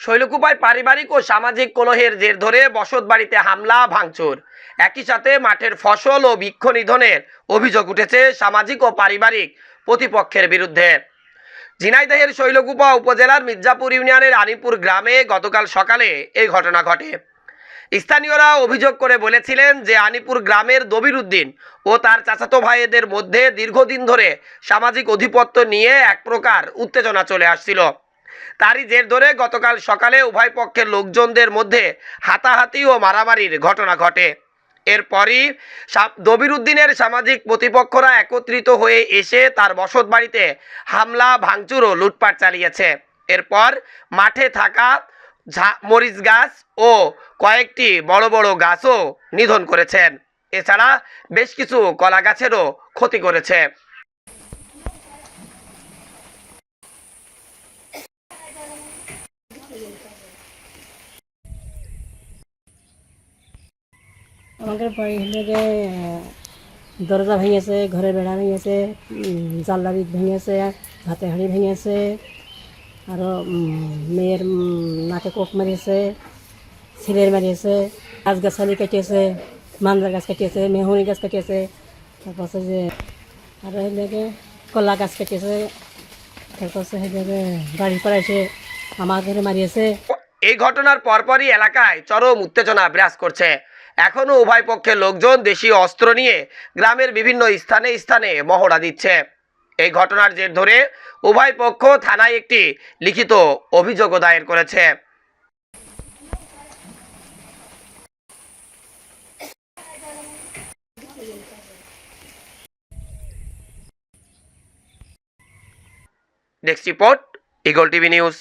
শৈলকুপায় পারিবারিক ও সামাজিক কলহের জের ধরে বসতবাড়িতে হামলা ভাঙচুর, একই সাথে মাঠের ফসল ও বৃক্ষ নিধনের অভিযোগ উঠেছে সামাজিক ও পারিবারিক প্রতিপক্ষের বিরুদ্ধে। ঝিনাইদহের শৈলকুপা উপজেলার মির্জাপুর ইউনিয়নের আনিপুর গ্রামে গতকাল সকালে এই ঘটনা ঘটে। স্থানীয়রা অভিযোগ করে বলেছিলেন যে আনিপুর গ্রামের দবির উদ্দিন ও তার চাচাতো ভাইদের মধ্যে দীর্ঘদিন ধরে সামাজিক আধিপত্য নিয়ে এক প্রকার উত্তেজনা চলে আসছিল। তারই জের ধরে গতকাল সকালে উভয় পক্ষের লোকজনদের মধ্যে হাতাহাতি ও মারামারির ঘটনা ঘটে। এরপরই দবির উদ্দিনের সামাজিক প্রতিপক্ষরা একত্রিত হয়ে এসে তার বসতবাড়িতে হামলা ভাঙচুর ও লুটপাট চালিয়েছে। এরপর মাঠে থাকা মরিচ গাছ ও কয়েকটি বড় বড় গাছও নিধন করেছেন। এছাড়া বেশ কিছু কলা গাছেরও ক্ষতি করেছে। আমাদের বাড়ি হলে যে দরজা ভেঙেছে, ঘরে বেড়া ভেঙেছে, জানলা ভেঙেছে, হাতে হাঁড়ি ভেঙেছে, আরও মেয়ের নাকে কোপ মারিয়েছে, ছেলের মারিয়েছে, গাছগাছালি কেটেছে, মান্দা গাছ কেটেছে, মেহনি গাছ কেটেছে, তারপর যে আরও হলে কলা গাছ কেটেছে, তারপর হলে বাড়ির পর এসে আমার ঘরে মারিয়েছে। এই ঘটনার পরপরই এলাকায় চরম উত্তেজনা বিরাজ করছে। এখনো উভয় পক্ষের লোকজন দেশীয় অস্ত্র নিয়ে গ্রামের বিভিন্ন স্থানে স্থানে মহড়া দিচ্ছে। এই ঘটনার জের ধরে উভয় পক্ষ থানায় একটি লিখিত অভিযোগও দায়ের করেছে। Desk report, eagle TV news.